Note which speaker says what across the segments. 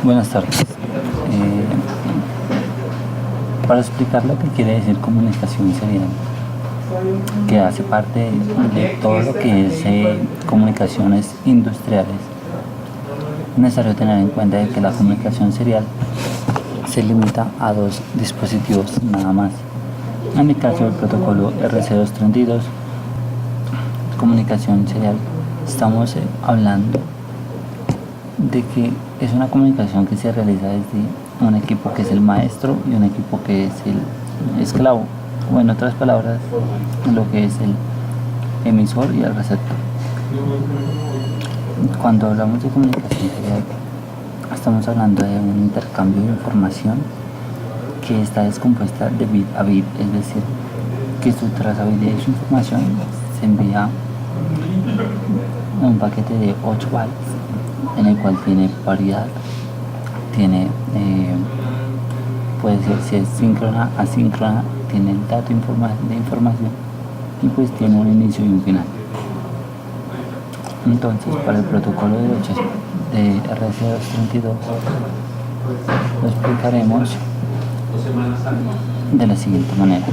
Speaker 1: Buenas tardes. Para explicar lo que quiere decir comunicación serial, que hace parte de todo lo que es comunicaciones industriales, es necesario tener en cuenta de que la comunicación serial se limita a dos dispositivos nada más. En el caso del protocolo RC232, comunicación serial, estamos hablando de que es una comunicación que se realiza desde un equipo que es el maestro y un equipo que es el esclavo, o en otras palabras, lo que es el emisor y el receptor. Cuando hablamos de comunicación serial, estamos hablando de un intercambio de información que está descompuesta de bit a bit, es decir, que su trazabilidad de su información se envía un paquete de 8 bytes en el cual tiene paridad, tiene puede ser si es síncrona, asíncrona, tiene el dato de información y pues tiene un inicio y un final. Entonces, para el protocolo de RC232 lo explicaremos de la siguiente manera.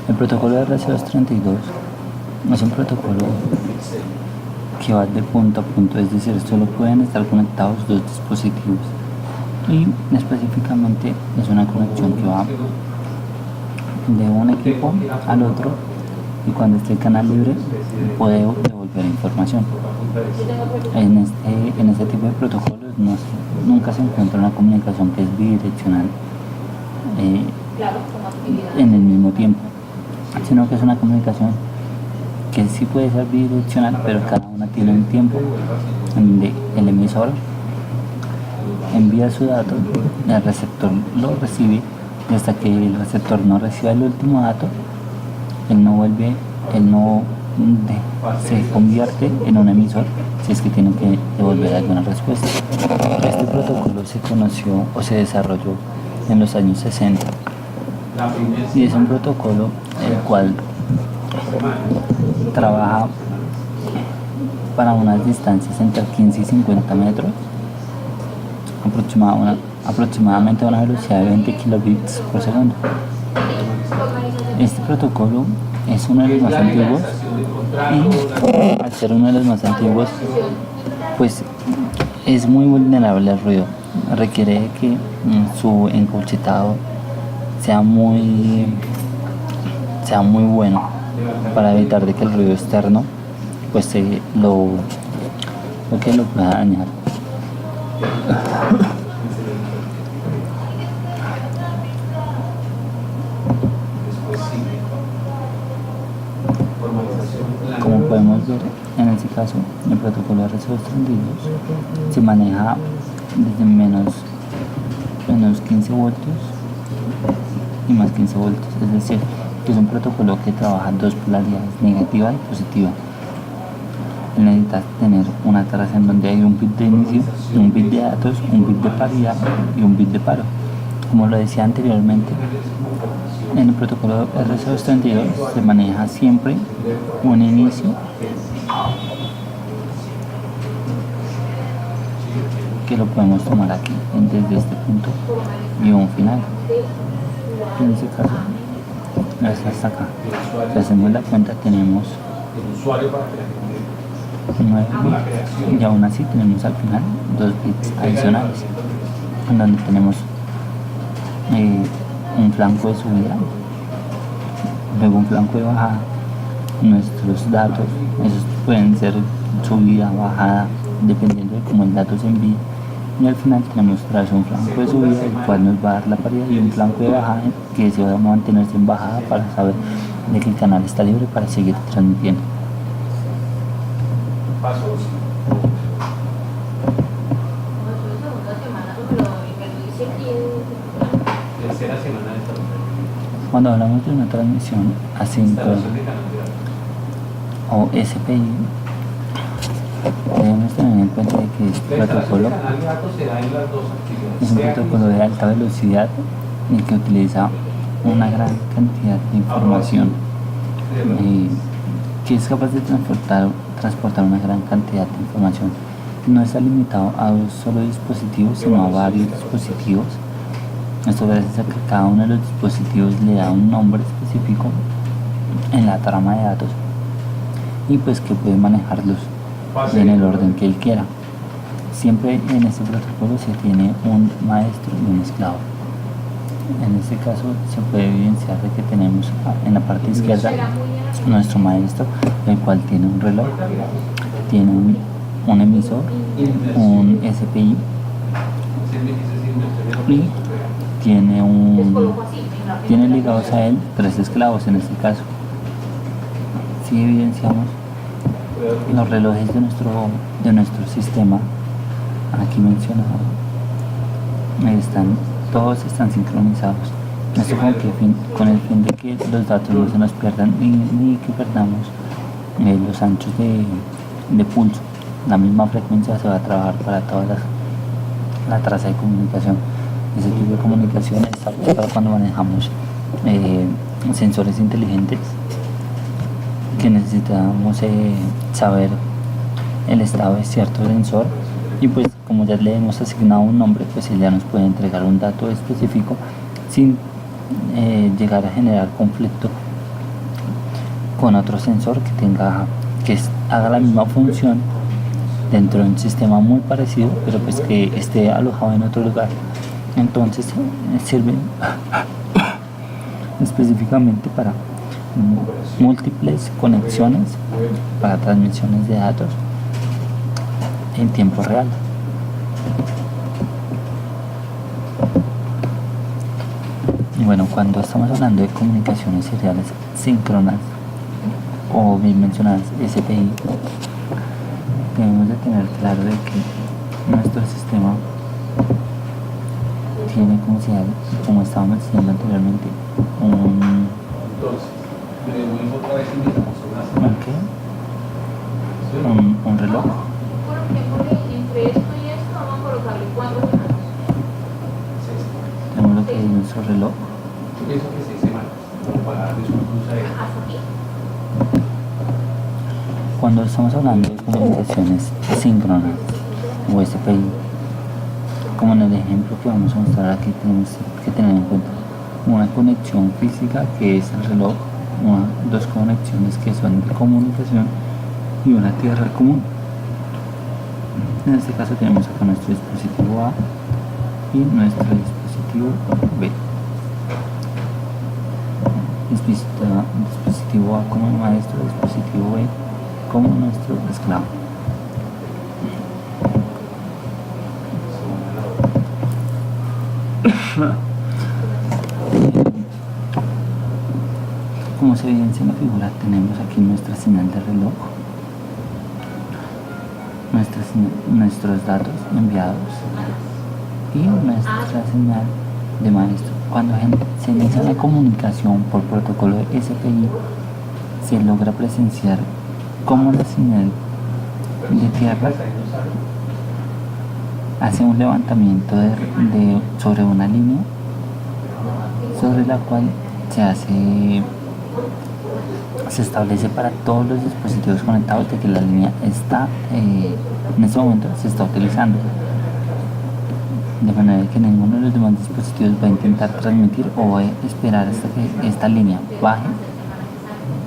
Speaker 1: El protocolo de RC232 es un protocolo que va de punto a punto, es decir, solo pueden estar conectados dos dispositivos, y específicamente es una conexión que va de un equipo al otro, y cuando esté el canal libre puede devolver información. En este tipo de protocolos nunca se encuentra una comunicación que es bidireccional en el mismo tiempo, sino que es una comunicación que sí puede ser bidireccional, pero cada una tiene un tiempo donde el emisor envía su dato, el receptor lo recibe, y hasta que el receptor no reciba el último dato, él no se convierte en un emisor si es que tiene que devolver alguna respuesta. Este protocolo se conoció o se desarrolló en los años 60 y es un protocolo el cual trabaja para unas distancias entre 15 y 50 metros, aproximadamente a una velocidad de 20 kilobits por segundo. Este protocolo es uno de los más antiguos, y al ser uno de los más antiguos, pues es muy vulnerable al ruido. Requiere que su encauchetado sea muy bueno para evitar de que el ruido externo pues lo pueda dañar. Como podemos ver, en este caso el protocolo RC232 se maneja desde menos 15 voltios y más 15 voltios, es decir, que es un protocolo que trabaja dos polaridades, negativa y positiva. Necesitas tener una traza en donde hay un bit de inicio, un bit de datos, un bit de paridad y un bit de paro. Como lo decía anteriormente, en el protocolo RC232 se maneja siempre un inicio que lo podemos tomar aquí desde este punto y un final. En este caso es hasta acá. Si hacemos la cuenta, tenemos 9 bits y aún así tenemos al final 2 bits adicionales, en donde tenemos un flanco de subida, luego un flanco de bajada. Nuestros datos, esos pueden ser subida, bajada, dependiendo de cómo el dato se envíe, y al final tenemos tras un flanco de subida, el cual nos va a dar la paridad, y un flanco de bajada que se va a mantenerse en bajada para saber de que el canal está libre para seguir transmitiendo. Cuando hablamos de una transmisión asíncrona o SPI, debemos tener en cuenta que este protocolo es un protocolo de alta velocidad y que utiliza una gran cantidad de información, que es capaz de transportar una gran cantidad de información no está limitado a un solo dispositivo, sino a varios dispositivos. Esto gracias a que cada uno de los dispositivos le da un nombre específico en la trama de datos y pues que puede manejarlos en el orden que él quiera. Siempre en este protocolo se tiene un maestro y un esclavo. En este caso se puede evidenciar de que tenemos en la parte izquierda nuestro maestro, el cual tiene un reloj, tiene un emisor, un SPI y tiene ligados a él 3 esclavos en este caso. Si evidenciamos los relojes de nuestro sistema aquí mencionado, todos están sincronizados. Esto con el fin de que los datos no se nos pierdan ni que perdamos los anchos de pulso. La misma frecuencia se va a trabajar para toda la traza de comunicación. Ese tipo de comunicación está para cuando manejamos sensores inteligentes, que necesitamos saber el estado de cierto sensor, y pues como ya le hemos asignado un nombre, pues él ya nos puede entregar un dato específico sin llegar a generar conflicto con otro sensor que haga la misma función dentro de un sistema muy parecido, pero pues que esté alojado en otro lugar. Entonces sirve específicamente para múltiples conexiones, para transmisiones de datos en tiempo real. Y bueno, cuando estamos hablando de comunicaciones seriales síncronas o bien mencionadas SPI, debemos de tener claro de que nuestro sistema tiene, como estábamos diciendo anteriormente, un reloj. Tenemos lo que es nuestro reloj. Cuando estamos hablando de comunicaciones síncronas o SPI, como en el ejemplo que vamos a mostrar aquí, tenemos que tener en cuenta una conexión física, que es el reloj, dos conexiones que son de comunicación y una tierra común. En este caso tenemos acá nuestro dispositivo A y nuestro dispositivo B. Dispositivo A como maestro, dispositivo B como nuestro esclavo. Como se evidencia en la figura, tenemos aquí nuestra señal de reloj, nuestros datos enviados y nuestra señal de maestro. Cuando se inicia la comunicación por protocolo de SPI, se logra presenciar cómo la señal de tierra hace un levantamiento sobre una línea sobre la cual se establece para todos los dispositivos conectados de que la línea está en este momento se está utilizando, de manera que ninguno de los demás dispositivos va a intentar transmitir o va a esperar hasta que esta línea baje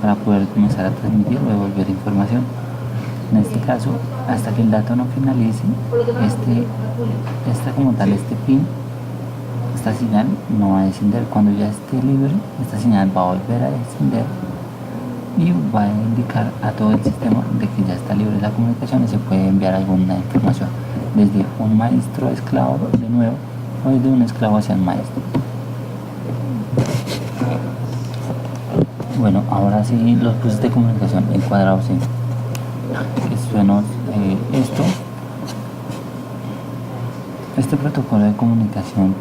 Speaker 1: para poder comenzar a transmitir o devolver información. En este caso, hasta que el dato no finalice, este pin, esta señal no va a descender. Cuando ya esté libre, esta señal va a volver a descender y va a indicar a todo el sistema de que ya está libre la comunicación y se puede enviar alguna información desde un maestro a esclavo de nuevo o desde un esclavo hacia el maestro. Bueno, ahora sí, los buses de comunicación encuadrados en este protocolo de comunicación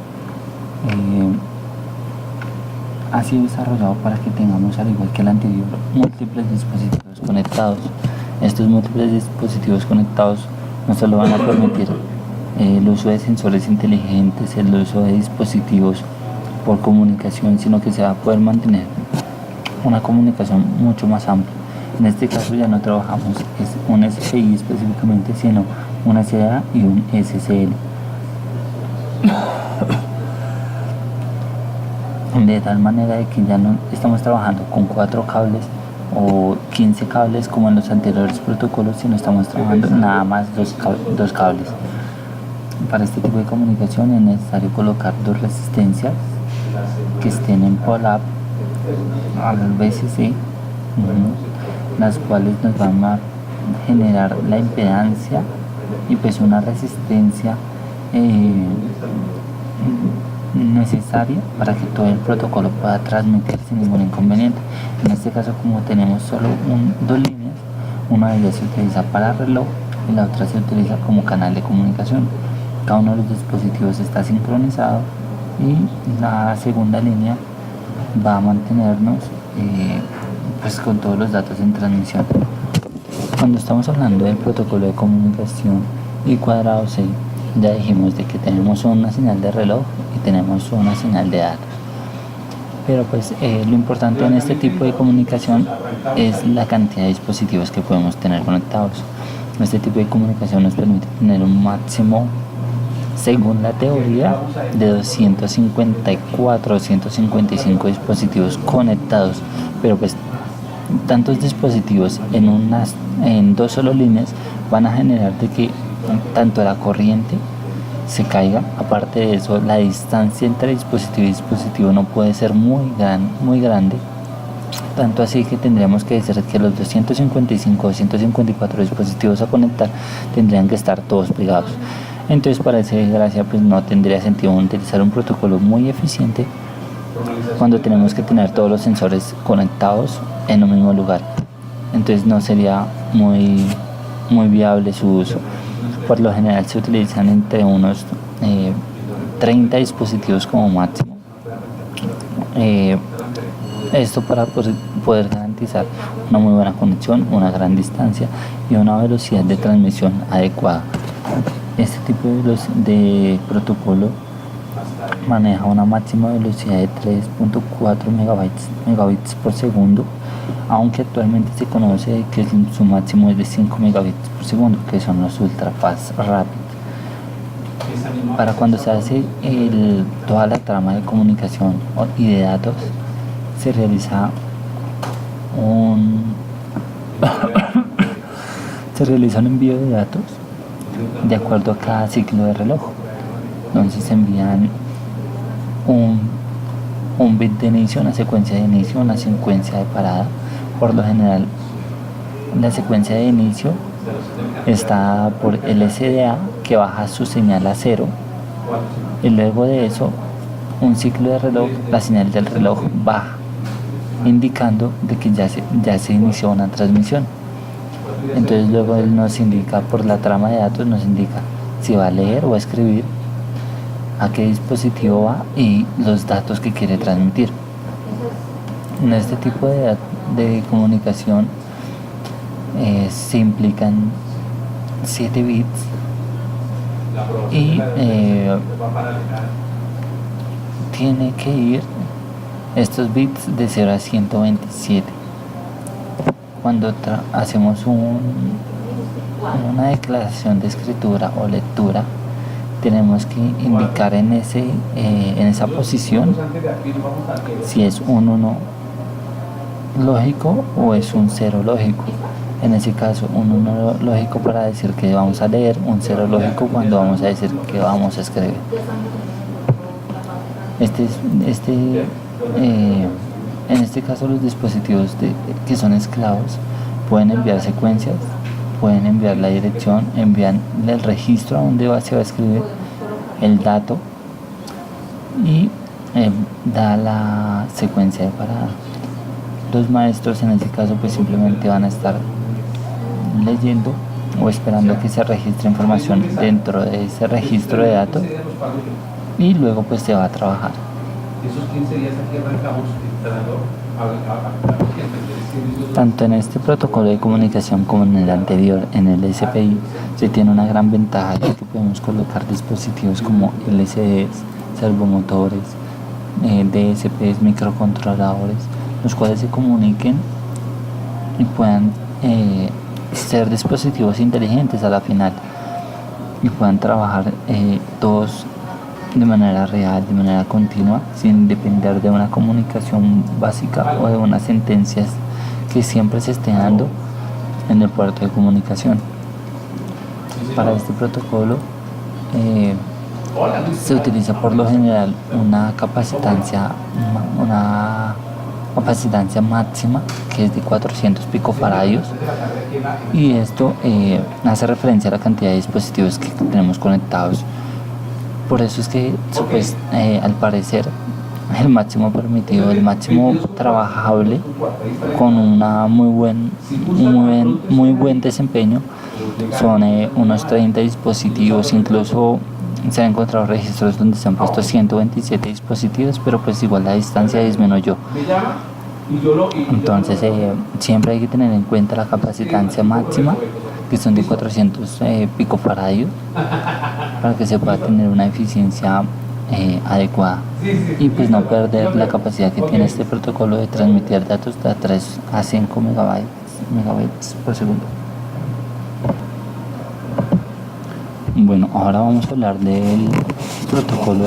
Speaker 1: ha sido desarrollado para que tengamos, al igual que el anterior, múltiples dispositivos conectados. Estos múltiples dispositivos conectados no solo van a permitir el uso de sensores inteligentes, el uso de dispositivos por comunicación, sino que se va a poder mantener una comunicación mucho más amplia. En este caso ya no trabajamos un SPI específicamente, sino un SDA y un SSL. De tal manera de que ya no estamos trabajando con 4 cables o 15 cables como en los anteriores protocolos, sino estamos trabajando nada más dos cables. Para este tipo de comunicación es necesario colocar 2 resistencias que estén en POLAP al VCC, las cuales nos van a generar la impedancia y pues una resistencia necesaria para que todo el protocolo pueda transmitir sin ningún inconveniente. En este caso, como tenemos solo 2 líneas, una de ellas se utiliza para reloj y la otra se utiliza como canal de comunicación. Cada uno de los dispositivos está sincronizado y la segunda línea va a mantenernos pues con todos los datos en transmisión. Cuando estamos hablando del protocolo de comunicación y cuadrado 6, ya dijimos de que tenemos una señal de reloj y tenemos una señal de datos. Pero pues lo importante en este tipo de comunicación es la cantidad de dispositivos que podemos tener conectados. Este tipo de comunicación nos permite tener un máximo, según la teoría, de 254 o 255 dispositivos conectados. Pero pues tantos dispositivos en 2 solo líneas van a generar de que tanto la corriente se caiga. Aparte de eso, la distancia entre dispositivo y dispositivo no puede ser muy grande, tanto así que tendríamos que decir que los 255 o 254 dispositivos a conectar tendrían que estar todos pegados. Entonces, para esa desgracia, pues no tendría sentido utilizar un protocolo muy eficiente cuando tenemos que tener todos los sensores conectados en un mismo lugar. Entonces no sería muy viable su uso. Por lo general se utilizan entre unos 30 dispositivos como máximo. Esto para poder garantizar una muy buena conexión, una gran distancia y una velocidad de transmisión adecuada. Este tipo de protocolo maneja una máxima velocidad de 3.4 megabits por segundo, aunque actualmente se conoce que su máximo es de 5 megabits por segundo, que son los ultra fast rapid. Para cuando se hace toda la trama de comunicación y de datos, se realiza un envío de datos de acuerdo a cada ciclo de reloj. Entonces se envían un bit de inicio, una secuencia de inicio, una secuencia de parada. Por lo general, la secuencia de inicio está por el SDA, que baja su señal a 0, y luego de eso, un ciclo de reloj, la señal del reloj baja, indicando de que ya se inició una transmisión. Entonces luego él nos indica, por la trama de datos, nos indica si va a leer o a escribir, a qué dispositivo va y los datos que quiere transmitir. En este tipo de comunicación se implican 7 bits y tiene que ir estos bits de 0 a 127. Cuando hacemos una declaración de escritura o lectura, tenemos que indicar en esa posición si es un 1 lógico o es un 0 lógico. En ese caso, un 1 lógico para decir que vamos a leer, un 0 lógico cuando vamos a decir que vamos a escribir. En este caso, los dispositivos que son esclavos pueden enviar secuencias, pueden enviar la dirección, envían el registro a donde se va a escribir el dato y da la secuencia de parada. Los maestros en este caso pues simplemente van a estar leyendo o esperando que se registre información dentro de ese registro de datos y luego pues se va a trabajar. Esos 15 días aquí arrancamos entrando tanto en este protocolo de comunicación como en el anterior, en el SPI, se tiene una gran ventaja, ya que podemos colocar dispositivos como LCDs, servomotores, DSPs, microcontroladores, los cuales se comuniquen y puedan ser dispositivos inteligentes a la final. y puedan trabajar todos de manera real, de manera continua, sin depender de una comunicación básica o de unas sentencias que siempre se estén dando en el puerto de comunicación. Para este protocolo se utiliza por lo general una capacitancia máxima que es de 400 picofaradios, y esto hace referencia a la cantidad de dispositivos que tenemos conectados. Por eso es que al parecer el máximo permitido, el máximo trabajable con una muy buen desempeño son unos 30 dispositivos. Incluso se han encontrado registros donde se han puesto 127 dispositivos, pero pues igual la distancia disminuyó. Entonces siempre hay que tener en cuenta la capacitancia máxima, que son de 400 picofaradios, para que se pueda tener una eficiencia adecuada y pues no perder la capacidad que tiene este protocolo de transmitir datos de 3 a 5 megabytes por segundo. Bueno, ahora vamos a hablar del protocolo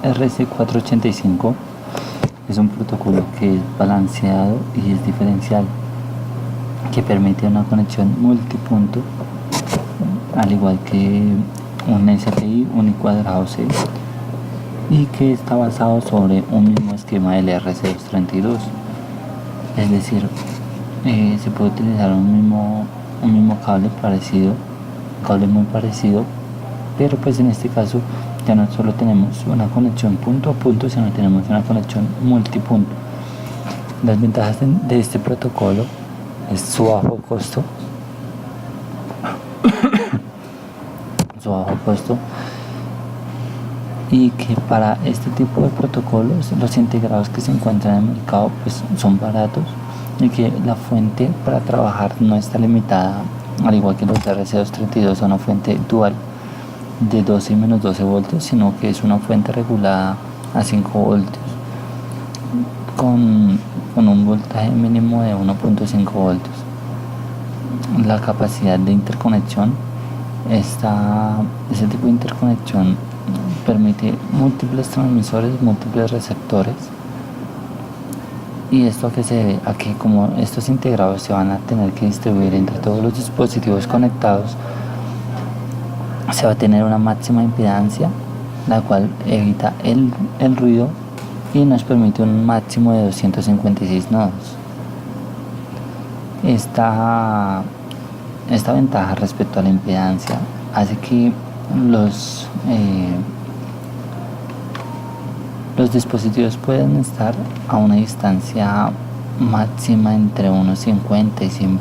Speaker 1: RC485. Es un protocolo que es balanceado y es diferencial, que permite una conexión multipunto, al igual que un SPI unicuadrado C, y que está basado sobre un mismo esquema del RC232. Es decir, se puede utilizar un mismo cable muy parecido, pero pues en este caso ya no solo tenemos una conexión punto a punto, sino tenemos una conexión multipunto. Las ventajas de este protocolo es su bajo costo, y que para este tipo de protocolos los integrados que se encuentran en el mercado pues son baratos, y que la fuente para trabajar no está limitada, al igual que los RC232 a una fuente dual de 12 y menos 12 voltios, sino que es una fuente regulada a 5 voltios con un voltaje mínimo de 1.5 voltios. La capacidad de interconexión, ese tipo de interconexión permite múltiples transmisores, múltiples receptores, y esto que se debe a que como estos integrados se van a tener que distribuir entre todos los dispositivos conectados, se va a tener una máxima impedancia, la cual evita el ruido y nos permite un máximo de 256 nodos. Esta ventaja respecto a la impedancia hace que los dispositivos pueden estar a una distancia máxima entre unos 50 y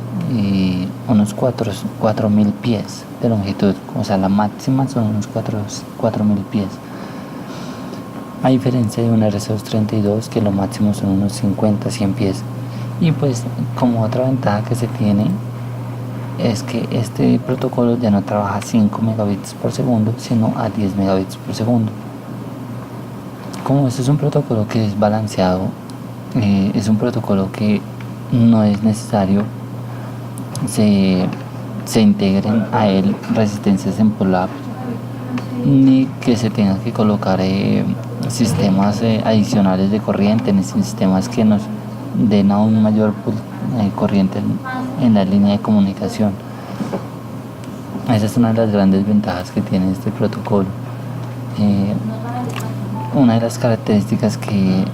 Speaker 1: unos 4.000 pies de longitud. O sea, la máxima son unos 4.000 pies, a diferencia de un RC232 que lo máximo son unos 50-100 pies. Y pues como otra ventaja que se tiene es que este protocolo ya no trabaja a 5 megabits por segundo, sino a 10 megabits por segundo. Como este es un protocolo que es balanceado, es un protocolo que no es necesario se integren a él resistencias en POLAP, ni que se tenga que colocar sistemas adicionales de corriente, ni sistemas que nos den aún mayor corriente en la línea de comunicación. Esa es una de las grandes ventajas que tiene este protocolo. Una de las características que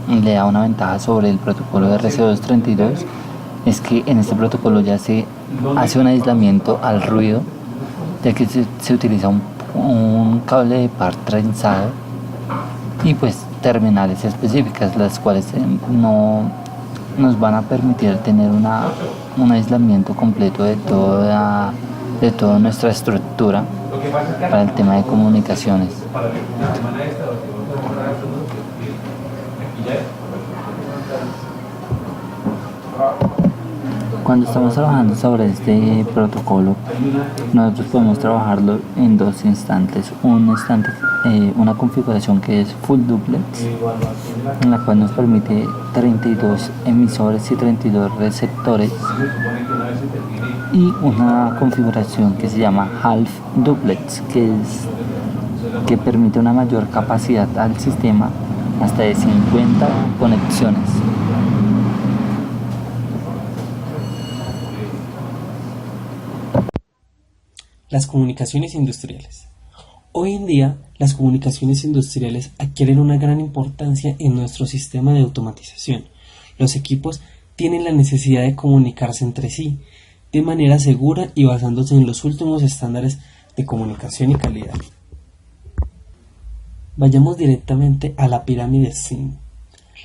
Speaker 1: le da una ventaja sobre el protocolo de RC232 es que en este protocolo ya se hace un aislamiento al ruido, ya que se utiliza un cable de par trenzado y pues terminales específicas, las cuales no nos van a permitir tener un aislamiento completo de toda nuestra estructura para el tema de comunicaciones. Cuando estamos trabajando sobre este protocolo, nosotros podemos trabajarlo en dos instantes. Una configuración que es full duplex, en la cual nos permite 32 emisores y 32 receptores, y una configuración que se llama half duplex, que permite una mayor capacidad al sistema, hasta de 50 conexiones.
Speaker 2: Las comunicaciones industriales. Hoy en día, las comunicaciones industriales adquieren una gran importancia en nuestro sistema de automatización. Los equipos tienen la necesidad de comunicarse entre sí de manera segura y basándose en los últimos estándares de comunicación y calidad. Vayamos directamente a la pirámide SIM.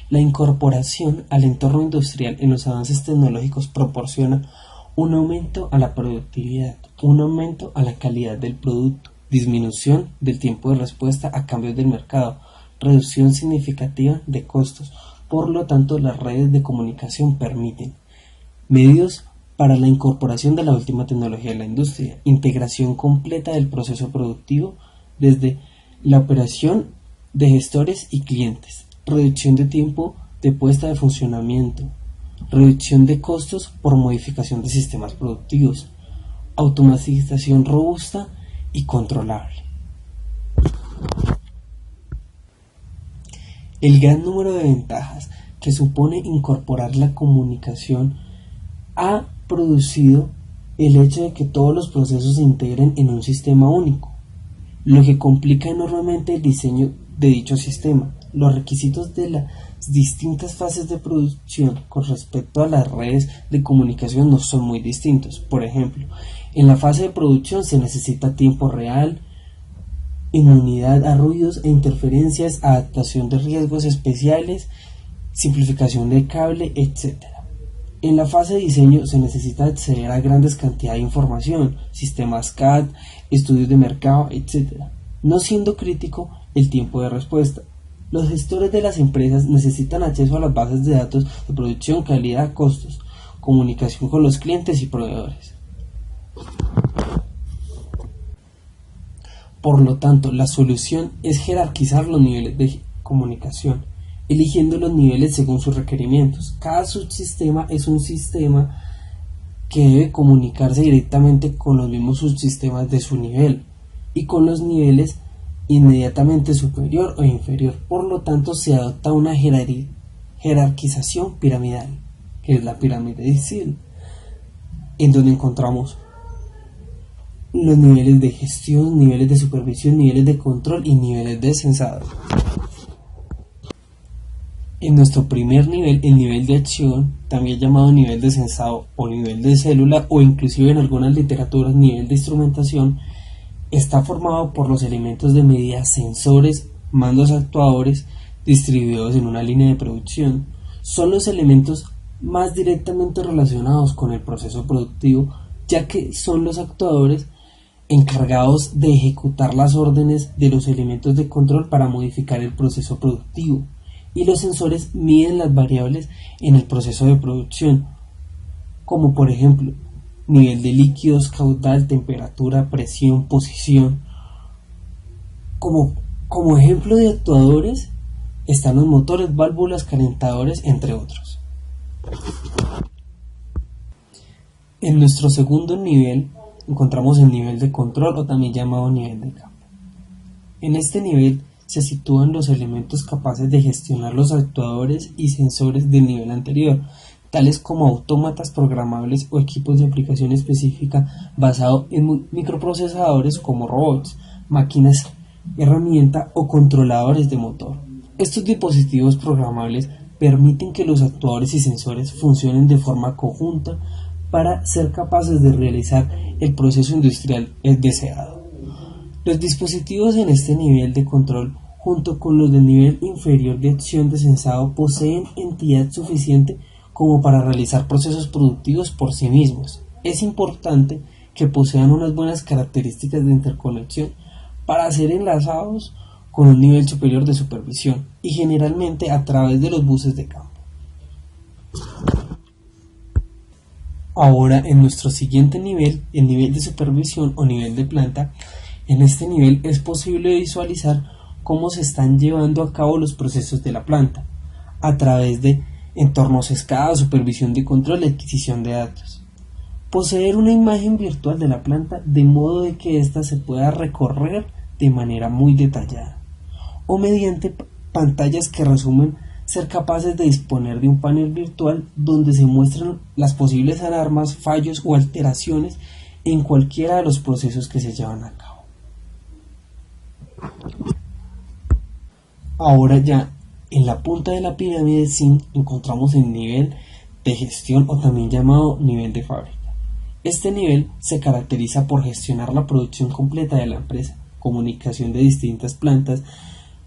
Speaker 2: La incorporación al entorno industrial en los avances tecnológicos proporciona un aumento a la productividad, un aumento a la calidad del producto, disminución del tiempo de respuesta a cambios del mercado, reducción significativa de costos. Por lo tanto, las redes de comunicación permiten medios para la incorporación de la última tecnología en la industria, integración completa del proceso productivo desde la operación de gestores y clientes, reducción de tiempo de puesta de funcionamiento, reducción de costos por modificación de sistemas productivos, automatización robusta y controlable. El gran número de ventajas que supone incorporar la comunicación ha producido el hecho de que todos los procesos se integren en un sistema único, lo que complica enormemente el diseño de dicho sistema. Los requisitos de las distintas fases de producción con respecto a las redes de comunicación no son muy distintos. Por ejemplo, en la fase de producción se necesita tiempo real, inmunidad a ruidos e interferencias, adaptación de riesgos especiales, simplificación de cable, etc. En la fase de diseño se necesita acceder a grandes cantidades de información, sistemas CAD, estudios de mercado, etc., no siendo crítico el tiempo de respuesta. Los gestores de las empresas necesitan acceso a las bases de datos de producción, calidad, costos, comunicación con los clientes y proveedores. Por lo tanto, la solución es jerarquizar los niveles de comunicación, eligiendo los niveles según sus requerimientos. Cada subsistema es un sistema que debe comunicarse directamente con los mismos subsistemas de su nivel y con los niveles inmediatamente superior o inferior. Por lo tanto, se adopta una jerarquización piramidal, que es la pirámide de Ziegler, en donde encontramos los niveles de gestión, niveles de supervisión, niveles de control y niveles de sensado. En nuestro primer nivel, el nivel de acción, también llamado nivel de sensado o nivel de célula, o inclusive en algunas literaturas nivel de instrumentación, está formado por los elementos de medida, sensores, mandos actuadores distribuidos en una línea de producción. Son los elementos más directamente relacionados con el proceso productivo, ya que son los actuadores encargados de ejecutar las órdenes de los elementos de control para modificar el proceso productivo, y los sensores miden las variables en el proceso de producción, como por ejemplo nivel de líquidos, caudal, temperatura, presión, posición. Como ejemplo de actuadores están los motores, válvulas, calentadores, entre otros. En nuestro segundo nivel encontramos el nivel de control, o también llamado nivel de campo. En este nivel se sitúan los elementos capaces de gestionar los actuadores y sensores del nivel anterior, tales como autómatas programables o equipos de aplicación específica basados en microprocesadores como robots, máquinas, herramienta o controladores de motor. Estos dispositivos programables permiten que los actuadores y sensores funcionen de forma conjunta para ser capaces de realizar el proceso industrial deseado. Los dispositivos en este nivel de control, junto con los del nivel inferior de acción de sensado, poseen entidad suficiente como para realizar procesos productivos por sí mismos. Es importante que posean unas buenas características de interconexión para ser enlazados con un nivel superior de supervisión y generalmente a través de los buses de campo. Ahora, en nuestro siguiente nivel, el nivel de supervisión o nivel de planta, en este nivel es posible visualizar cómo se están llevando a cabo los procesos de la planta, a través de entornos escala, supervisión de control y adquisición de datos. Poseer una imagen virtual de la planta de modo de que ésta se pueda recorrer de manera muy detallada, o mediante pantallas que resumen ser capaces de disponer de un panel virtual donde se muestran las posibles alarmas, fallos o alteraciones en cualquiera de los procesos que se llevan a cabo. Ahora ya en la punta de la pirámide SIM encontramos el nivel de gestión o también llamado nivel de fábrica. Este nivel se caracteriza por gestionar la producción completa de la empresa, comunicación de distintas plantas,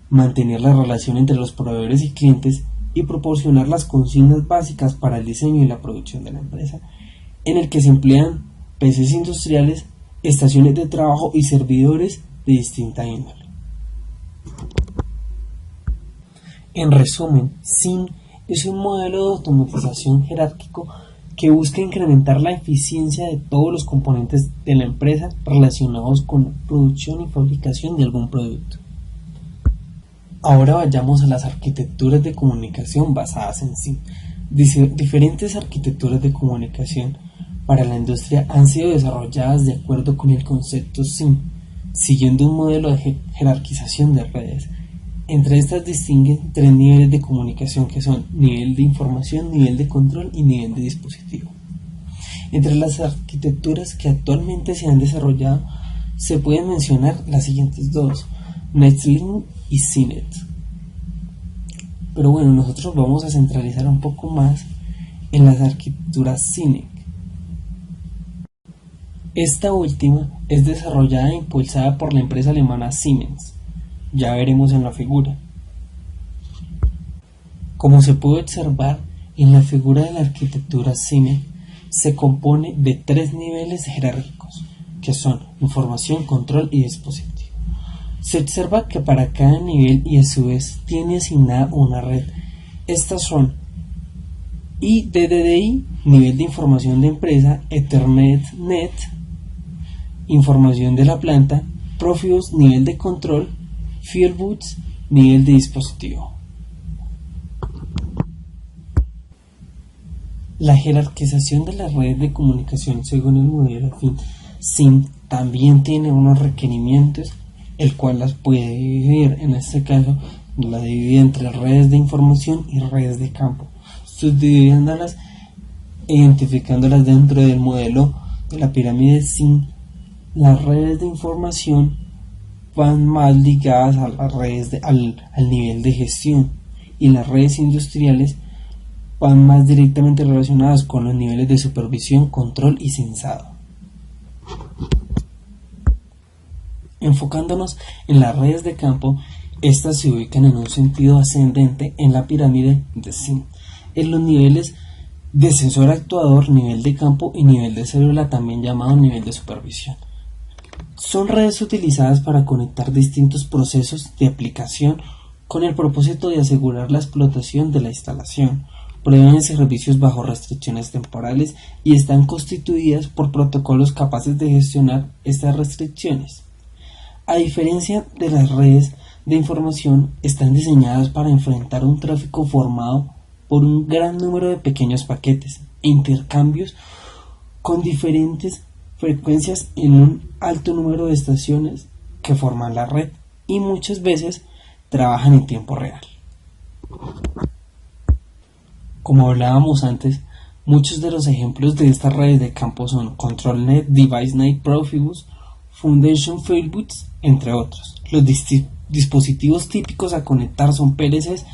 Speaker 2: mantener la relación entre los proveedores y clientes y proporcionar las consignas básicas para el diseño y la producción de la empresa, en el que se emplean PCs industriales, estaciones de trabajo y servidores de distinta índole. En resumen, SIM es un modelo de automatización jerárquico que busca incrementar la eficiencia de todos los componentes de la empresa relacionados con la producción y fabricación de algún producto. Ahora vayamos a las arquitecturas de comunicación basadas en SIM. Diferentes arquitecturas de comunicación para la industria han sido desarrolladas de acuerdo con el concepto SIM, siguiendo un modelo de jerarquización de redes. Entre estas distinguen tres niveles de comunicación que son nivel de información, nivel de control y nivel de dispositivo. Entre las arquitecturas que actualmente se han desarrollado se pueden mencionar las siguientes dos: Netlink y CNET. Pero bueno, nosotros vamos a centralizar un poco más en las arquitecturas CNET. Esta última es desarrollada e impulsada por la empresa alemana Siemens. Ya veremos en la figura. Como se puede observar, en la figura de la arquitectura CNET se compone de tres niveles jerárquicos, que son información, control y dispositivo. Se observa que para cada nivel y a su vez tiene asignada una red. Estas son IDDI, nivel de información de empresa, EtherNet, información de la planta, Profibus, nivel de control, Fieldbus, nivel de dispositivo. La jerarquización de las redes de comunicación según el modelo afín SIM también tiene unos requerimientos, el cual las puede dividir. En este caso la divide entre redes de información y redes de campo, subdividiéndolas e identificándolas dentro del modelo de la pirámide SIM. Las redes de información van más ligadas a las redes al nivel de gestión, y las redes industriales van más directamente relacionadas con los niveles de supervisión, control y sensado. Enfocándonos en las redes de campo, estas se ubican en un sentido ascendente en la pirámide de SIM, en los niveles de sensor actuador, nivel de campo y nivel de célula, también llamado nivel de supervisión. Son redes utilizadas para conectar distintos procesos de aplicación con el propósito de asegurar la explotación de la instalación. Proveen servicios bajo restricciones temporales y están constituidas por protocolos capaces de gestionar estas restricciones. A diferencia de las redes de información, están diseñadas para enfrentar un tráfico formado por un gran número de pequeños paquetes e intercambios con diferentes frecuencias en un alto número de estaciones que forman la red, y muchas veces trabajan en tiempo real. Como hablábamos antes, muchos de los ejemplos de estas redes de campo son ControlNet, DeviceNet, Profibus, Foundation Fieldbus, entre otros. Los dispositivos típicos a conectar son PLCs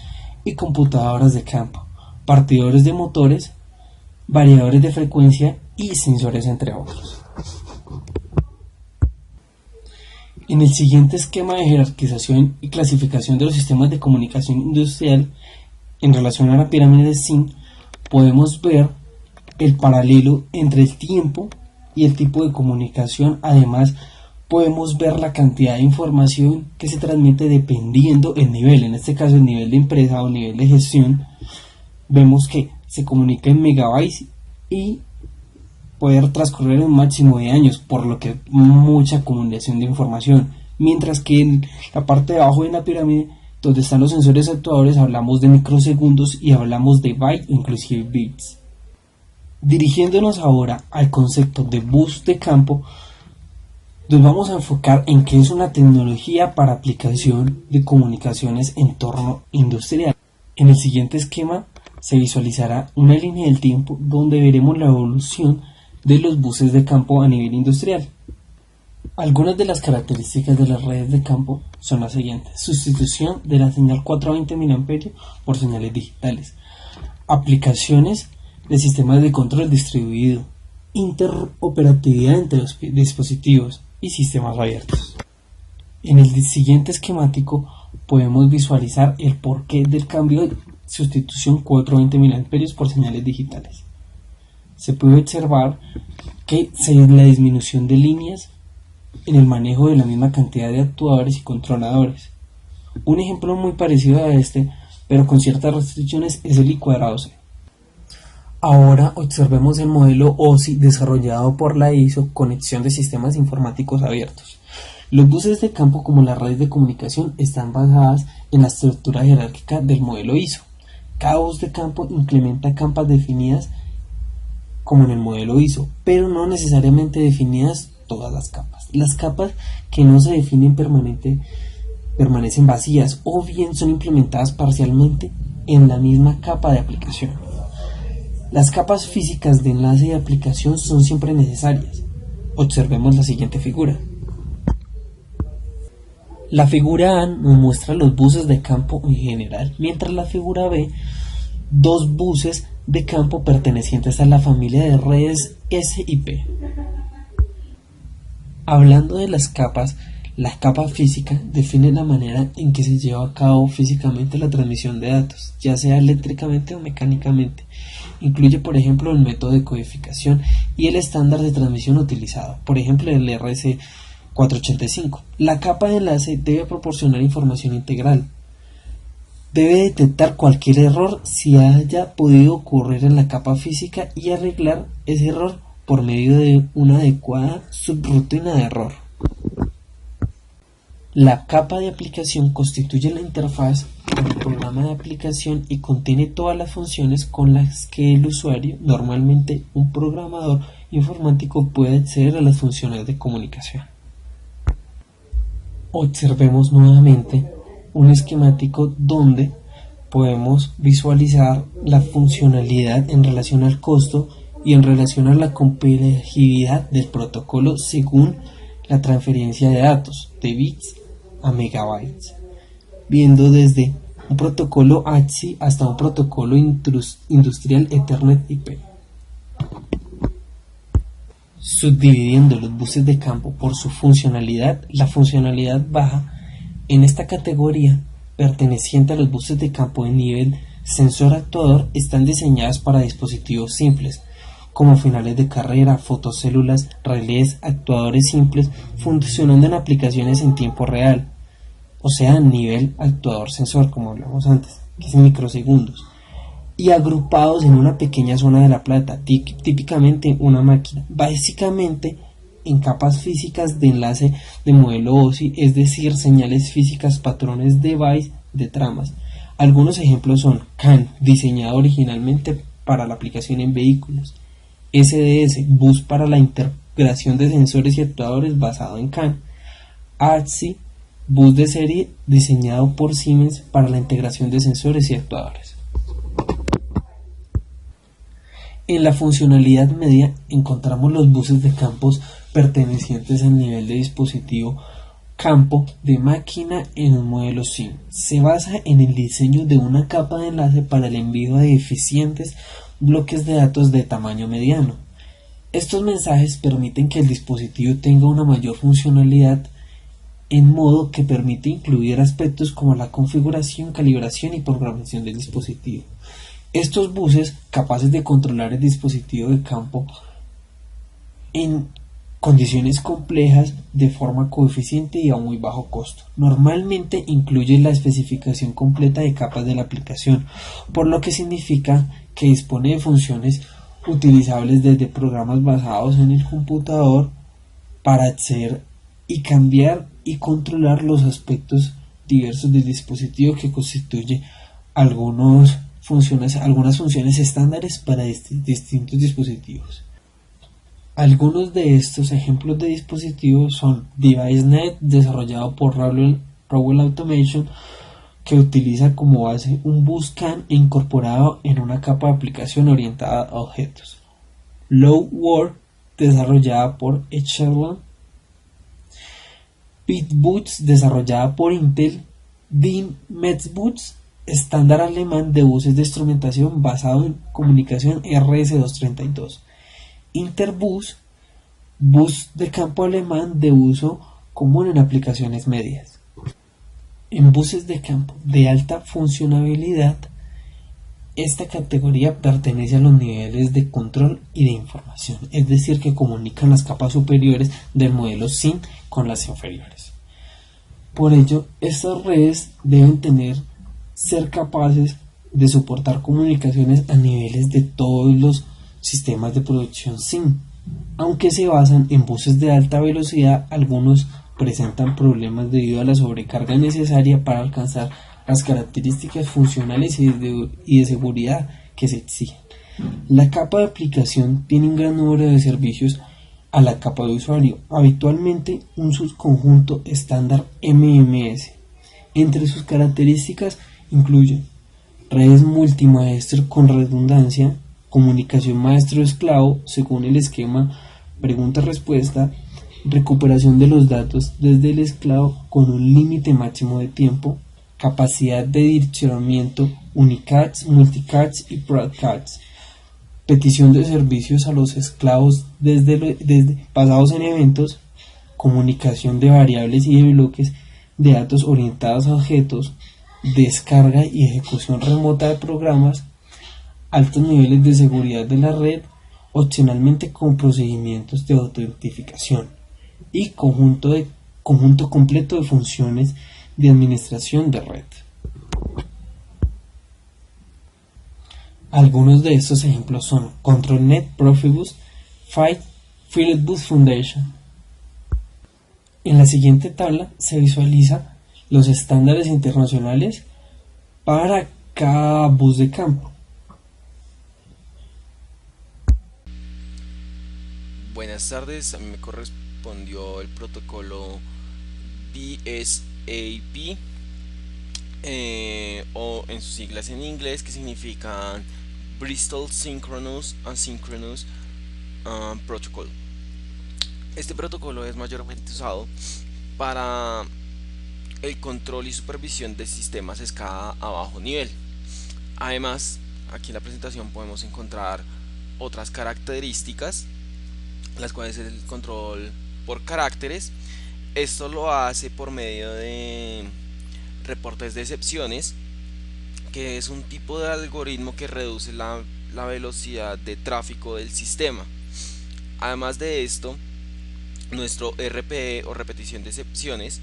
Speaker 2: y computadoras de campo, partidores de motores, variadores de frecuencia y sensores, entre otros. En el siguiente esquema de jerarquización y clasificación de los sistemas de comunicación industrial en relación a la pirámide de SIM, podemos ver el paralelo entre el tiempo y el tipo de comunicación. Además, podemos ver la cantidad de información que se transmite dependiendo el nivel, en este caso el nivel de empresa o nivel de gestión. Vemos que se comunica en megabytes y poder transcurrir un máximo de años, por lo que mucha acumulación de información, mientras que en la parte de abajo de la pirámide, donde están los sensores actuadores, hablamos de microsegundos y hablamos de bytes o inclusive bits. Dirigiéndonos ahora al concepto de bus de campo, nos vamos a enfocar en qué es una tecnología para aplicación de comunicaciones en entorno industrial. En el siguiente esquema se visualizará una línea del tiempo donde veremos la evolución de los buses de campo a nivel industrial. Algunas de las características de las redes de campo son las siguientes: sustitución de la señal 420 mA por señales digitales, aplicaciones de sistemas de control distribuido, interoperatividad entre los dispositivos y sistemas abiertos. En el siguiente esquemático podemos visualizar el porqué del cambio de sustitución 420 mA por señales digitales. Se puede observar que la disminución de líneas en el manejo de la misma cantidad de actuadores y controladores. Un ejemplo muy parecido a este, pero con ciertas restricciones, es el I²C. Ahora observemos el modelo OSI desarrollado por la ISO, Conexión de Sistemas Informáticos Abiertos. Los buses de campo, como las redes de comunicación, están basadas en la estructura jerárquica del modelo ISO. Cada bus de campo implementa capas definidas como en el modelo ISO, pero no necesariamente definidas todas las capas. Las capas que no se definen permanecen vacías o bien son implementadas parcialmente en la misma capa de aplicación. Las capas físicas de enlace de aplicación son siempre necesarias. Observemos la siguiente figura. La figura A nos muestra los buses de campo en general, mientras la figura B, dos buses de campo pertenecientes a la familia de redes SIP. Hablando de las capas, la capa física define la manera en que se lleva a cabo físicamente la transmisión de datos, ya sea eléctricamente o mecánicamente. Incluye, por ejemplo, el método de codificación y el estándar de transmisión utilizado, por ejemplo, el RS485. La capa de enlace debe proporcionar información integral. Debe detectar cualquier error si haya podido ocurrir en la capa física y arreglar ese error por medio de una adecuada subrutina de error. La capa de aplicación constituye la interfaz con el programa de aplicación y contiene todas las funciones con las que el usuario, normalmente un programador informático, puede acceder a las funciones de comunicación. Observemos nuevamente un esquemático donde podemos visualizar la funcionalidad en relación al costo y en relación a la complejidad del protocolo según la transferencia de datos de bits a megabytes, viendo desde un protocolo AXI hasta un protocolo industrial Ethernet IP. Subdividiendo los buses de campo por su funcionalidad, la funcionalidad baja en esta categoría, perteneciente a los buses de campo de nivel sensor actuador, están diseñadas para dispositivos simples, como finales de carrera, fotocélulas, relés, actuadores simples, funcionando en aplicaciones en tiempo real, o sea, a nivel actuador sensor, como hablamos antes, que es en microsegundos, y agrupados en una pequeña zona de la plata, típicamente una máquina, básicamente en capas físicas de enlace de modelo OSI, es decir, señales físicas, patrones de bytes de tramas. Algunos ejemplos son CAN, diseñado originalmente para la aplicación en vehículos; SDS, bus para la integración de sensores y actuadores basado en CAN; ATSI, bus de serie diseñado por Siemens para la integración de sensores y actuadores. En la funcionalidad media encontramos los buses de campos pertenecientes al nivel de dispositivo campo de máquina en un modelo SIM. Se basa en el diseño de una capa de enlace para el envío de eficientes bloques de datos de tamaño mediano. Estos mensajes permiten que el dispositivo tenga una mayor funcionalidad, en modo que permite incluir aspectos como la configuración, calibración y programación del dispositivo. Estos buses, capaces de controlar el dispositivo de campo en condiciones complejas de forma coeficiente y a muy bajo costo, normalmente incluyen la especificación completa de capas de la aplicación, por lo que significa que dispone de funciones utilizables desde programas basados en el computador para acceder y cambiar y controlar los aspectos diversos del dispositivo que constituye algunas funciones estándares para distintos dispositivos. Algunos de estos ejemplos de dispositivos son DeviceNet, desarrollado por Rowell Automation, que utiliza como base un buscan e incorporado en una capa de aplicación orientada a objetos. LoWork, desarrollada por Echelon. BitBoots, desarrollada por Intel. DIN Metzboots, estándar alemán de buses de instrumentación basado en comunicación RS-232. Interbus, bus de campo alemán de uso común en aplicaciones medias. En buses de campo de alta funcionalidad, esta categoría pertenece a los niveles de control y de información, es decir, que comunican las capas superiores del modelo SIM con las inferiores. Por ello, estas redes deben ser capaces de soportar comunicaciones a niveles de todos los sistemas de producción SIM. Aunque se basan en buses de alta velocidad, algunos presentan problemas debido a la sobrecarga necesaria para alcanzar las características funcionales y de seguridad que se exigen. La capa de aplicación tiene un gran número de servicios a la capa de usuario, habitualmente un subconjunto estándar MMS. Entre sus características incluyen redes multimaestro con redundancia, comunicación maestro-esclavo según el esquema pregunta-respuesta, recuperación de los datos desde el esclavo con un límite máximo de tiempo, capacidad de direccionamiento unicats, multicats y broadcats, petición de servicios a los esclavos basados en eventos, comunicación de variables y de bloques de datos orientados a objetos, descarga y ejecución remota de programas, altos niveles de seguridad de la red, opcionalmente con procedimientos de autentificación y conjunto completo de funciones de administración de red. Algunos de estos ejemplos son ControlNet, Profibus, Philbus Foundation. En la siguiente tabla se visualiza los estándares internacionales para cada bus de campo.
Speaker 3: Buenas tardes, a mí me correspondió el protocolo BSAP, o en sus siglas en inglés, que significan Bristol Synchronous Asynchronous Protocol. Este protocolo es mayormente usado para el control y supervisión de sistemas a escala a bajo nivel. Además, aquí en la presentación podemos encontrar otras características, las cuales es el control por caracteres. Esto lo hace por medio de reportes de excepciones, que es un tipo de algoritmo que reduce la velocidad de tráfico del sistema. Además de esto, nuestro RPE o repetición de excepciones,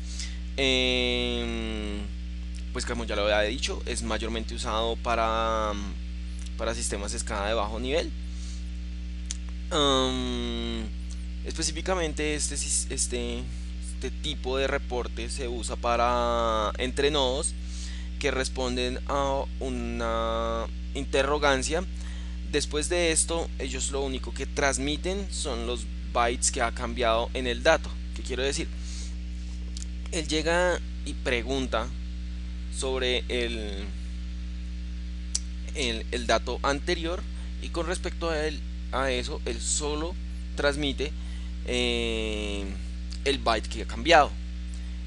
Speaker 3: pues como ya lo había dicho, es mayormente usado para sistemas a escala de bajo nivel. Específicamente este tipo de reporte se usa para entre nodos que responden a una interrogancia. Después de esto, ellos lo único que transmiten son los bytes que ha cambiado en el dato. ¿Qué quiero decir? Él llega y pregunta sobre el dato anterior, y con respecto a eso, él solo transmite el byte que ha cambiado.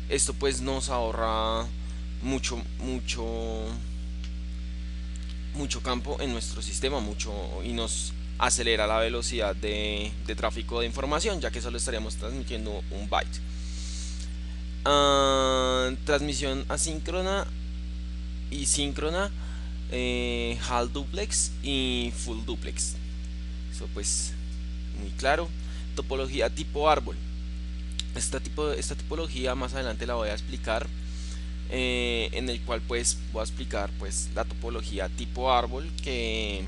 Speaker 3: Esto pues nos ahorra mucho campo en nuestro sistema, y nos acelera la velocidad de tráfico de información, ya que solo estaríamos transmitiendo un byte. Transmisión asíncrona y síncrona, half duplex y full duplex. Eso pues muy claro. Topología tipo árbol. Esta tipología más adelante la voy a explicar, en el cual pues voy a explicar pues la topología tipo árbol, que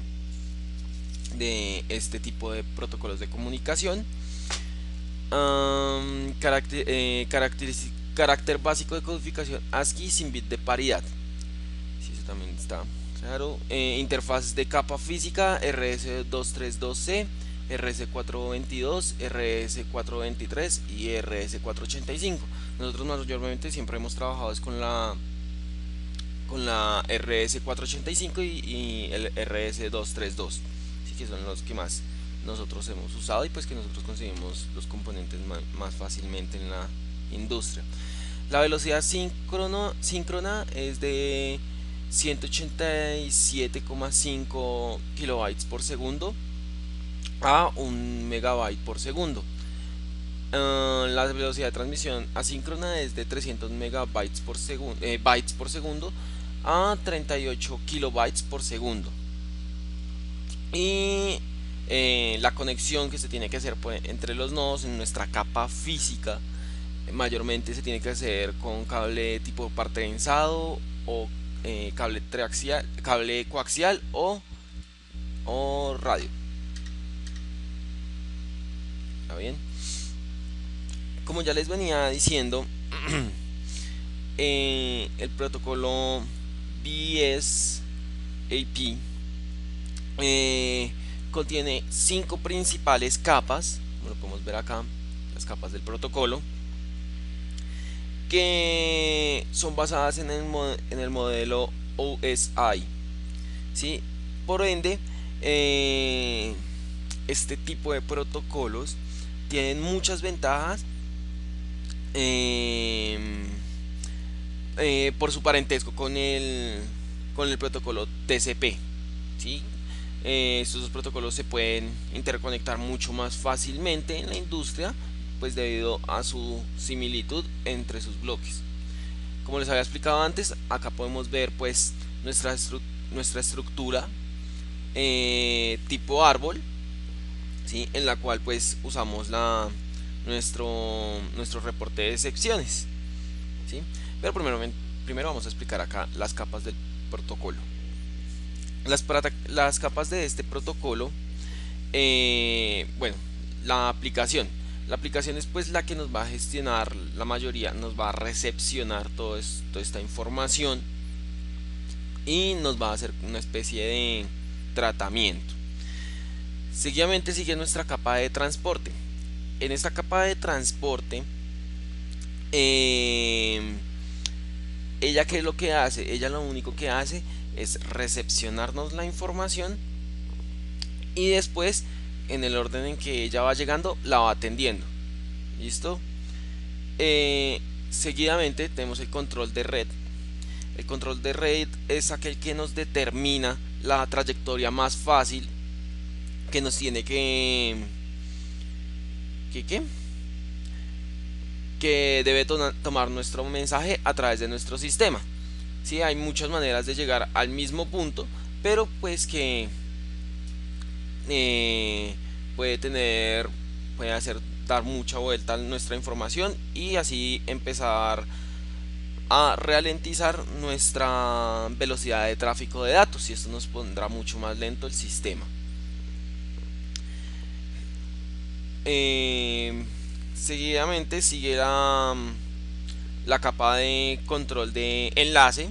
Speaker 3: de este tipo de protocolos de comunicación. Carácter básico de codificación ASCII sin bit de paridad. Sí, eso también está claro. Interfaces de capa física RS232C, RS422, RS423 y RS485. Nosotros mayormente siempre hemos trabajado con la RS485 y el RS232, así que son los que más nosotros hemos usado y pues que nosotros conseguimos los componentes más fácilmente en la industria. La velocidad síncrona es de 187,5 kilobytes por segundo a 1 megabyte por segundo. La velocidad de transmisión asíncrona es de 300 megabytes por segundo, bytes por segundo a 38 kilobytes por segundo. Y la conexión que se tiene que hacer entre los nodos en nuestra capa física mayormente se tiene que hacer con cable tipo par trenzado o cable coaxial o radio. ¿Está bien? Como ya les venía diciendo, el protocolo BSAP contiene 5 principales capas, como lo podemos ver acá, las capas del protocolo, que son basadas en el modelo OSI, ¿sí? Por ende, este tipo de protocolos tienen muchas ventajas por su parentesco con el protocolo TCP, ¿sí? Estos dos protocolos se pueden interconectar mucho más fácilmente en la industria, pues debido a su similitud entre sus bloques. Como les había explicado antes, acá podemos ver pues nuestra estructura tipo árbol, ¿sí? En la cual pues usamos nuestro reporte de secciones, ¿sí? Pero primero vamos a explicar acá las capas del protocolo. Las capas de este protocolo, bueno, la aplicación es pues la que nos va a gestionar la mayoría, nos va a recepcionar toda esta información y nos va a hacer una especie de tratamiento. Seguidamente sigue nuestra capa de transporte. En esta capa de transporte, ella ¿qué es lo que hace? Ella lo único que hace es recepcionarnos la información y después, en el orden en que ella va llegando, la va atendiendo. ¿Listo? Seguidamente tenemos el control de red. El control de red es aquel que nos determina la trayectoria más fácil que nos tiene que debe tomar nuestro mensaje a través de nuestro sistema. ¿Sí? Hay muchas maneras de llegar al mismo punto, pero pues que puede hacer dar mucha vuelta a nuestra información y así empezar a ralentizar nuestra velocidad de tráfico de datos, y esto nos pondrá mucho más lento el sistema. Seguidamente sigue la capa de control de enlace.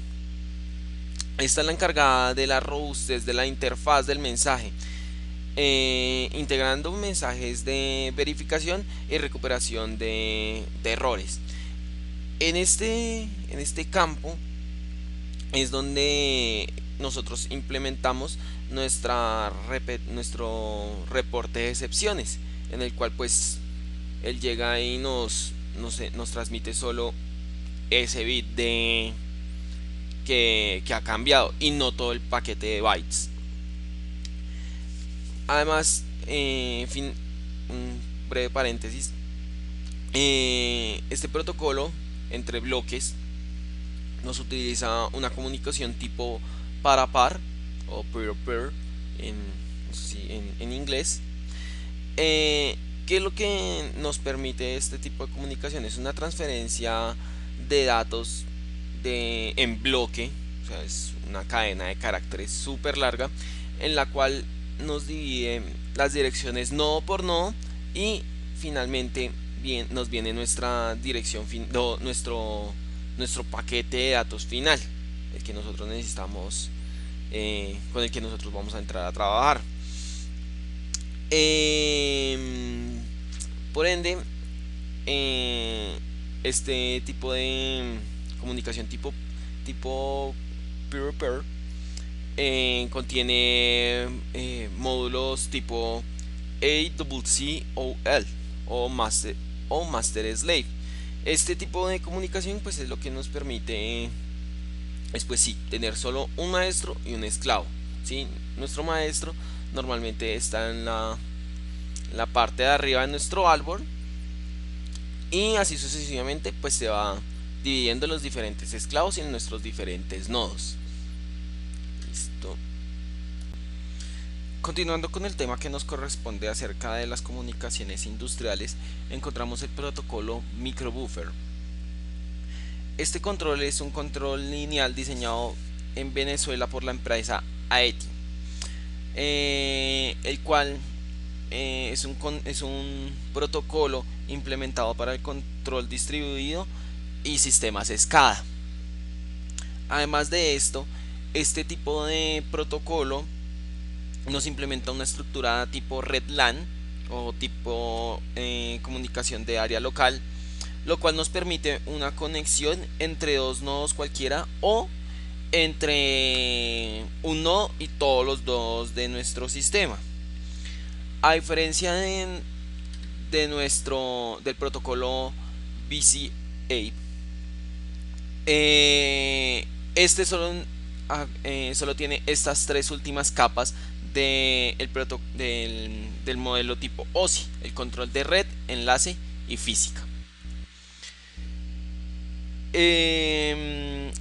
Speaker 3: Esta es la encargada de la robustez de la interfaz del mensaje, integrando mensajes de verificación y recuperación de errores. En este campo es donde nosotros implementamos nuestro reporte de excepciones, en el cual pues él llega y nos transmite solo ese bit que ha cambiado y no todo el paquete de bytes. Además, un breve paréntesis, este protocolo entre bloques nos utiliza una comunicación tipo par a par o peer-to-peer en inglés. ¿Qué es lo que nos permite este tipo de comunicación? Es una transferencia de datos en bloque, o sea, es una cadena de caracteres súper larga, en la cual nos divide las direcciones nodo por nodo y finalmente nos viene nuestra dirección nuestro paquete de datos final, el que nosotros necesitamos, con el que nosotros vamos a entrar a trabajar. Por ende, este tipo de comunicación tipo peer-to-peer contiene módulos tipo ACCOL o Master Slave. Este tipo de comunicación pues es lo que nos permite después sí tener solo un maestro y un esclavo, ¿sí? Nuestro maestro normalmente está en la parte de arriba de nuestro árbol y así sucesivamente pues se va dividiendo los diferentes esclavos en nuestros diferentes nodos. Listo. Continuando con el tema que nos corresponde acerca de las comunicaciones industriales, encontramos el protocolo microbuffer. Este control es un control lineal diseñado en Venezuela por la empresa AETI, el cual es un protocolo implementado para el control distribuido y sistemas SCADA. Además de esto, este tipo de protocolo nos implementa una estructura tipo red LAN o tipo comunicación de área local, lo cual nos permite una conexión entre dos nodos cualquiera o entre un nodo y todos los nodos de nuestro sistema. A diferencia del protocolo BCA, este solo tiene estas tres últimas capas del modelo tipo OSI: el control de red, enlace y física.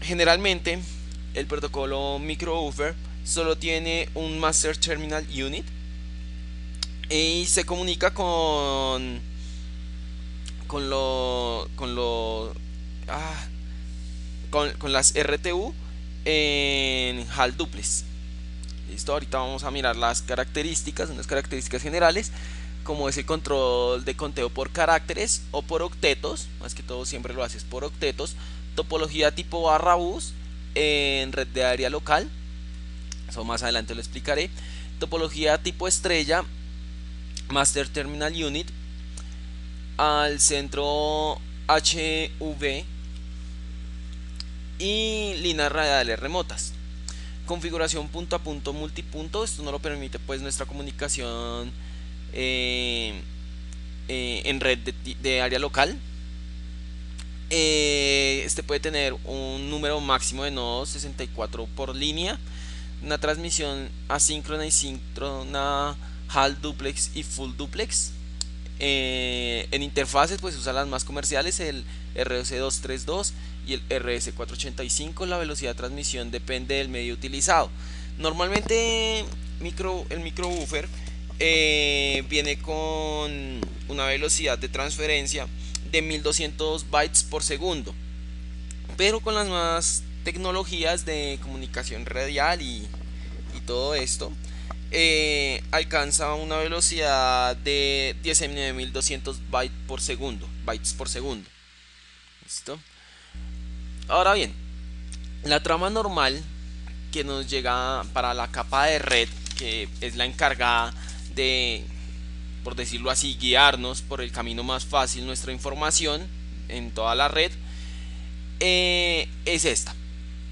Speaker 3: Generalmente el protocolo microbuffer solo tiene un Master Terminal Unit y se comunica con las RTU en HAL duplex. Listo, ahorita vamos a mirar unas características generales, como es el control de conteo por caracteres o por octetos, más que todo siempre lo haces por octetos, topología tipo /bus en red de área local, eso más adelante lo explicaré, topología tipo estrella, Master Terminal Unit, al centro HV y líneas radiales remotas. Configuración punto a punto multipunto, esto no lo permite pues nuestra comunicación en red de área local. Este puede tener un número máximo de nodos, 64 por línea, una transmisión asíncrona y síncrona, HAL duplex y full duplex. En interfaces pues usa las más comerciales, el RS232 y el RS485. La velocidad de transmisión depende del medio utilizado. Normalmente el microbuffer viene con una velocidad de transferencia de 1200 bytes por segundo, pero con las nuevas tecnologías de comunicación radial y todo esto, alcanza una velocidad de 19.200 bytes por segundo. ¿Listo? Ahora bien, la trama normal que nos llega para la capa de red, que es la encargada de, por decirlo así, guiarnos por el camino más fácil nuestra información en toda la red, es esta.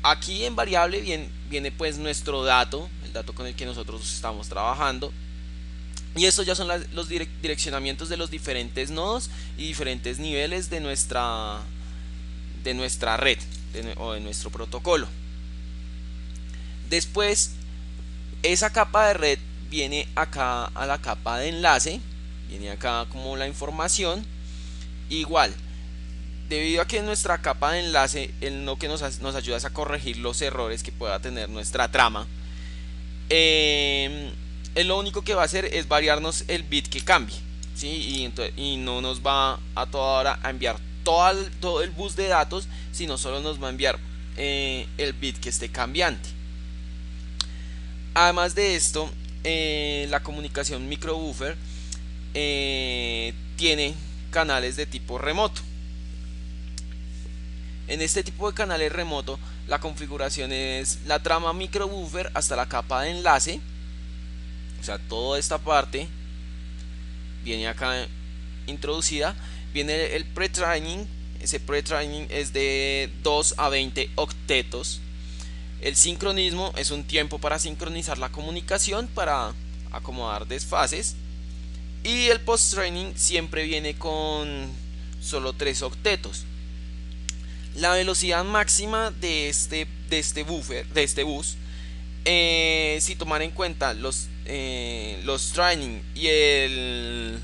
Speaker 3: Aquí en variable viene pues nuestro dato, el dato con el que nosotros estamos trabajando, y estos ya son los direccionamientos de los diferentes nodos y diferentes niveles de nuestra red o de nuestro protocolo. Después, esa capa de red viene acá a la capa de enlace, viene acá como la información. Igual, debido a que nuestra capa de enlace lo que nos ayuda es a corregir los errores que pueda tener nuestra trama, lo único que va a hacer es variarnos el bit que cambie, ¿sí? Y no nos va a toda hora a enviar todo el bus de datos, sino solo nos va a enviar el bit que esté cambiante. Además de esto, la comunicación microbuffer tiene canales de tipo remoto. En este tipo de canales remoto, la configuración es la trama microbuffer hasta la capa de enlace, o sea, toda esta parte viene acá introducida. Viene el pre-training. Ese pre-training es de 2 a 20 octetos. El sincronismo es un tiempo para sincronizar la comunicación, para acomodar desfases. Y el post-training siempre viene con solo 3 octetos. La velocidad máxima de este bus, si tomar en cuenta los training y el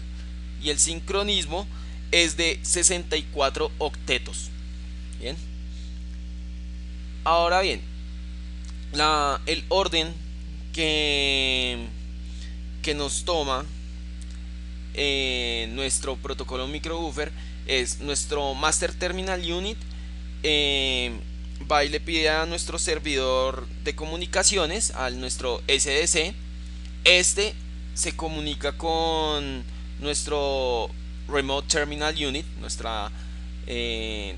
Speaker 3: sincronismo, es de 64 octetos. Bien. Ahora bien, el orden que nos toma nuestro protocolo microbuffer es nuestro Master Terminal Unit. Va y le pide a nuestro servidor de comunicaciones, a nuestro SDC. Este se comunica con nuestro Remote Terminal Unit, nuestra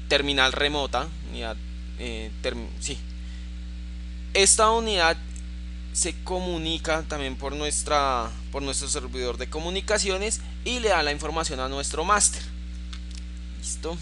Speaker 3: terminal remota, unidad, esta unidad se comunica también por nuestro servidor de comunicaciones y le da la información a nuestro máster. Listo.